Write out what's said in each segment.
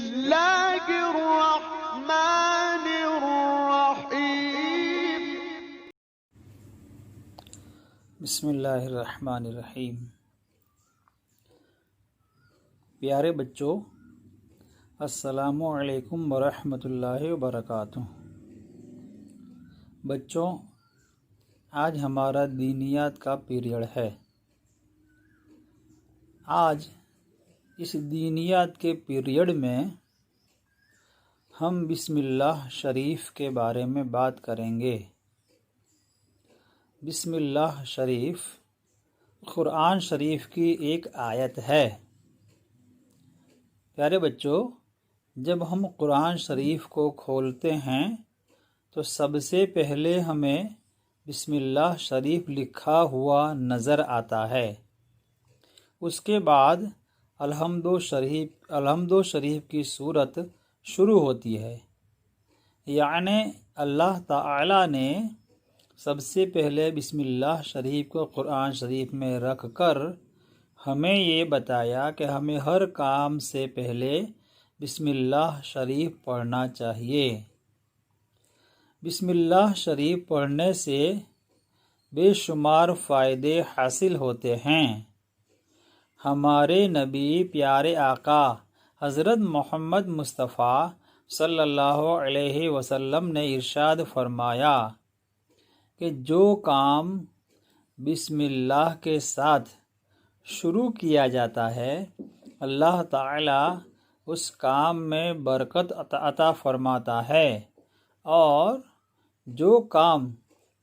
الله الرحمن الرحيم. بسم اللہ الرحمن الرحیم. پیارے بچوں، السلام علیکم ورحمۃ اللہ وبرکاتہ. بچوں، آج ہمارا دینیات کا پیریڈ ہے. آج اس دینیات کے پیریڈ میں ہم بسم اللہ شریف کے بارے میں بات کریں گے. بسم اللہ شریف قرآن شریف کی ایک آیت ہے. پیارے بچوں، جب ہم قرآن شریف کو کھولتے ہیں تو سب سے پہلے ہمیں بسم اللہ شریف لکھا ہوا نظر آتا ہے. اس کے بعد الحمد شریف کی صورت شروع ہوتی ہے. یعنی اللہ تعالی نے سب سے پہلے بسم اللہ شریف کو قرآن شریف میں رکھ کر ہمیں یہ بتایا کہ ہمیں ہر کام سے پہلے بسم اللہ شریف پڑھنا چاہیے. بسم اللہ شریف پڑھنے سے بے شمار فائدے حاصل ہوتے ہیں. ہمارے نبی پیارے آقا حضرت محمد مصطفیٰ صلی اللہ علیہ وسلم نے ارشاد فرمایا کہ جو کام بسم اللہ کے ساتھ شروع کیا جاتا ہے اللہ تعالی اس کام میں برکت عطا فرماتا ہے، اور جو کام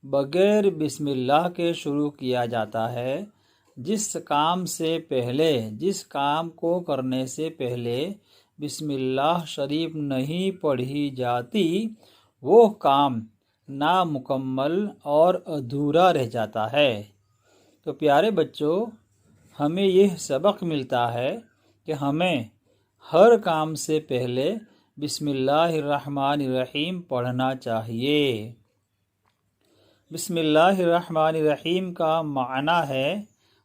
بغیر بسم اللہ کے شروع کیا جاتا ہے، جس کام کو کرنے سے پہلے بسم اللہ شریف نہیں پڑھی جاتی، وہ کام نامکمل اور ادھورا رہ جاتا ہے. تو پیارے بچوں، ہمیں یہ سبق ملتا ہے کہ ہمیں ہر کام سے پہلے بسم اللہ الرحمن الرحیم پڑھنا چاہیے. بسم اللہ الرحمن الرحیم کا معنی ہے،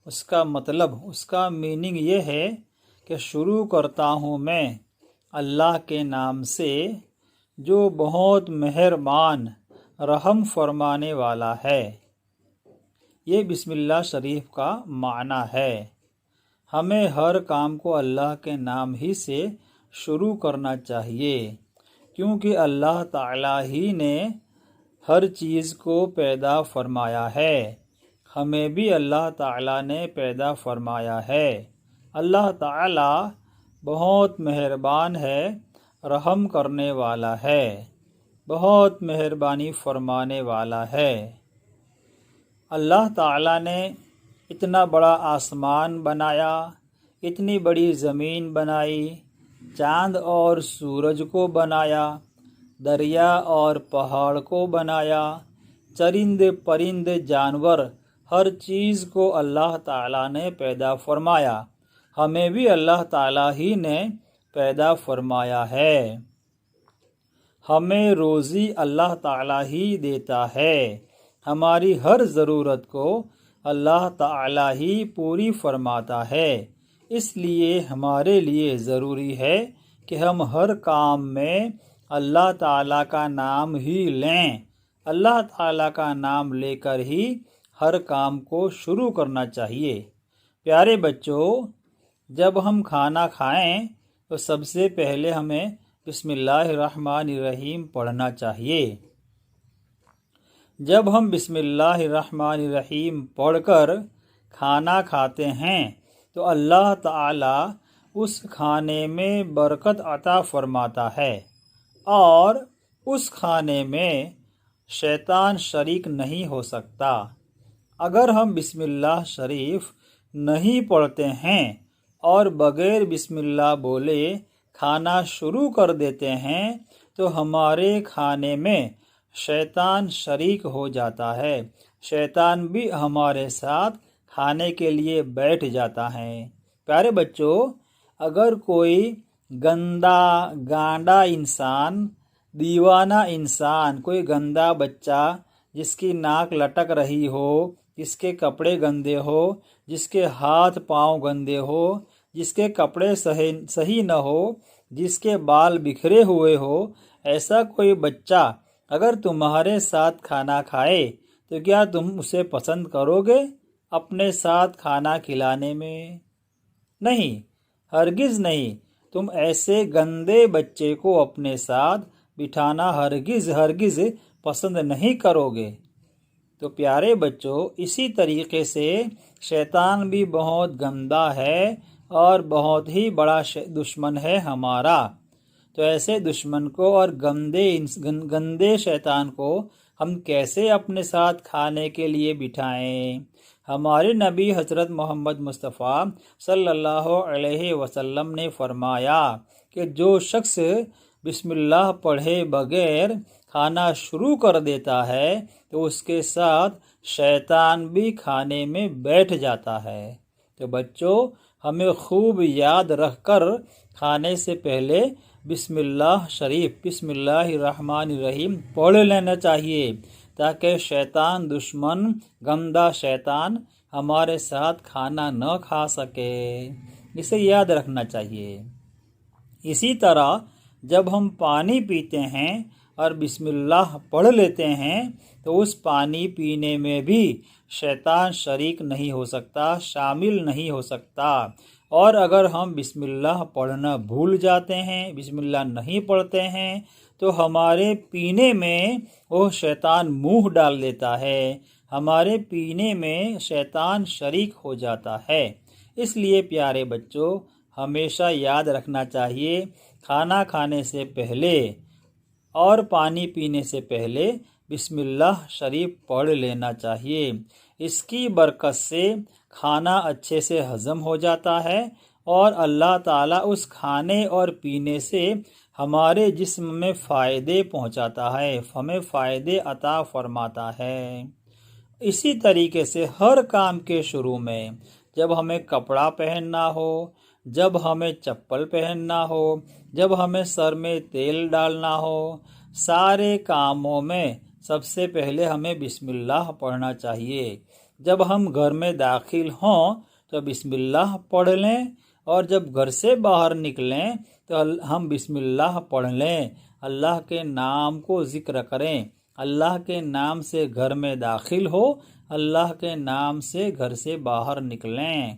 اس کا مطلب، اس کا میننگ یہ ہے کہ شروع کرتا ہوں میں اللہ کے نام سے جو بہت مہربان رحم فرمانے والا ہے. یہ بسم اللہ شریف کا معنی ہے. ہمیں ہر کام کو اللہ کے نام ہی سے شروع کرنا چاہیے، کیونکہ اللہ تعالی ہی نے ہر چیز کو پیدا فرمایا ہے. ہمیں بھی اللہ تعالی نے پیدا فرمایا ہے. اللہ تعالی بہت مہربان ہے، رحم کرنے والا ہے، بہت مہربانی فرمانے والا ہے. اللہ تعالی نے اتنا بڑا آسمان بنایا، اتنی بڑی زمین بنائی، چاند اور سورج کو بنایا، دریا اور پہاڑ کو بنایا، چرند پرند جانور، ہر چیز کو اللہ تعالیٰ نے پیدا فرمایا. ہمیں بھی اللہ تعالیٰ ہی نے پیدا فرمایا ہے. ہمیں روزی اللہ تعالیٰ ہی دیتا ہے. ہماری ہر ضرورت کو اللہ تعالیٰ ہی پوری فرماتا ہے. اس لیے ہمارے لیے ضروری ہے کہ ہم ہر کام میں اللہ تعالیٰ کا نام ہی لیں. اللہ تعالیٰ کا نام لے کر ہی ہر کام کو شروع کرنا چاہیے. پیارے بچوں، جب ہم کھانا کھائیں تو سب سے پہلے ہمیں بسم اللہ الرحمن الرحیم پڑھنا چاہیے. جب ہم بسم اللہ الرحمن الرحیم پڑھ کر کھانا کھاتے ہیں تو اللہ تعالی اس کھانے میں برکت عطا فرماتا ہے، اور اس کھانے میں شیطان شریک نہیں ہو سکتا. اگر ہم بسم اللہ شریف نہیں پڑھتے ہیں اور بغیر بسم اللہ بولے کھانا شروع کر دیتے ہیں تو ہمارے کھانے میں شیطان شریک ہو جاتا ہے. شیطان بھی ہمارے ساتھ کھانے کے لیے بیٹھ جاتا ہے. پیارے بچوں، اگر کوئی گانڈا انسان، دیوانہ انسان، کوئی گندا بچہ جس کی ناک لٹک رہی ہو، جس کے کپڑے گندے ہو، جس کے ہاتھ پاؤں گندے ہو، جس کے کپڑے صحیح نہ ہو، جس کے بال بکھرے ہوئے ہو، ایسا کوئی بچہ اگر تمہارے ساتھ کھانا کھائے تو کیا تم اسے پسند کرو گے اپنے ساتھ کھانا کھلانے میں؟ نہیں، ہرگز نہیں۔ تم ایسے گندے بچے کو اپنے ساتھ بٹھانا ہرگز پسند نہیں کرو گے۔ تو پیارے بچوں، اسی طریقے سے شیطان بھی بہت گندا ہے اور بہت ہی بڑا دشمن ہے ہمارا۔ تو ایسے دشمن کو اور گندے شیطان کو ہم کیسے اپنے ساتھ کھانے کے لیے بٹھائیں؟ ہمارے نبی حضرت محمد مصطفیٰ صلی اللہ علیہ وسلم نے فرمایا کہ جو شخص بسم اللہ پڑھے بغیر کھانا شروع کر دیتا ہے تو اس کے ساتھ شیطان بھی کھانے میں بیٹھ جاتا ہے۔ تو بچوں، ہمیں خوب یاد رکھ کر کھانے سے پہلے بسم اللہ شریف، بسم اللہ الرحمن الرحیم پڑھ لینا چاہیے، تاکہ شیطان دشمن، گندا شیطان ہمارے ساتھ کھانا نہ کھا سکے۔ اسے یاد رکھنا چاہیے۔ اسی طرح جب ہم پانی پیتے ہیں اور بسم اللہ پڑھ لیتے ہیں تو اس پانی پینے میں بھی شیطان شریک نہیں ہو سکتا، شامل نہیں ہو سکتا۔ اور اگر ہم بسم اللہ پڑھنا بھول جاتے ہیں، بسم اللہ نہیں پڑھتے ہیں، تو ہمارے پینے میں وہ شیطان منہ ڈال دیتا ہے، ہمارے پینے میں شیطان شریک ہو جاتا ہے۔ اس لیے پیارے بچوں، ہمیشہ یاد رکھنا چاہیے، کھانا کھانے سے پہلے اور پانی پینے سے پہلے بسم اللہ شریف پڑھ لینا چاہیے۔ اس کی برکت سے کھانا اچھے سے ہضم ہو جاتا ہے اور اللہ تعالیٰ اس کھانے اور پینے سے ہمارے جسم میں فائدے پہنچاتا ہے، ہمیں فائدے عطا فرماتا ہے۔ اسی طریقے سے ہر کام کے شروع میں جب ہمیں کپڑا پہننا ہو، جب ہمیں چپل پہننا ہو، جب ہمیں سر میں تیل ڈالنا ہو، سارے کاموں میں سب سے پہلے ہمیں بسم اللہ پڑھنا چاہیے۔ جب ہم گھر میں داخل ہوں تو بسم اللہ پڑھ لیں، اور جب گھر سے باہر نکلیں تو ہم بسم اللہ پڑھ لیں، اللہ کے نام کو ذکر کریں، اللہ کے نام سے گھر میں داخل ہو، اللہ کے نام سے گھر سے باہر نکلیں۔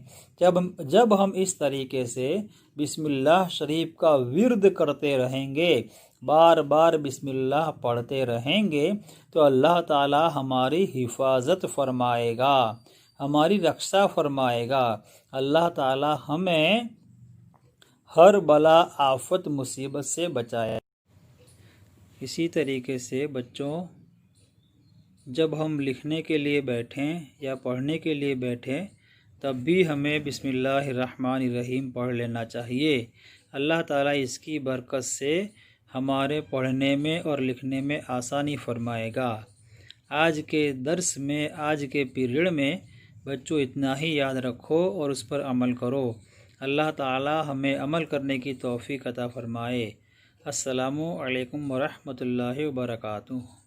جب ہم اس طریقے سے بسم اللہ شریف کا ورد کرتے رہیں گے، بار بار بسم اللہ پڑھتے رہیں گے، تو اللہ تعالی ہماری حفاظت فرمائے گا، ہماری رکشا فرمائے گا۔ اللہ تعالی ہمیں ہر بلا آفت مصیبت سے بچائے۔ اسی طریقے سے بچوں، جب ہم لکھنے کے لیے بیٹھیں یا پڑھنے کے لیے بیٹھیں تب بھی ہمیں بسم اللہ الرحمن الرحیم پڑھ لینا چاہیے۔ اللہ تعالیٰ اس کی برکت سے ہمارے پڑھنے میں اور لکھنے میں آسانی فرمائے گا۔ آج کے درس میں، آج کے پیریڈ میں بچوں اتنا ہی یاد رکھو اور اس پر عمل کرو۔ اللہ تعالیٰ ہمیں عمل کرنے کی توفیق عطا فرمائے۔ السلام علیکم ورحمۃ اللہ وبرکاتہ۔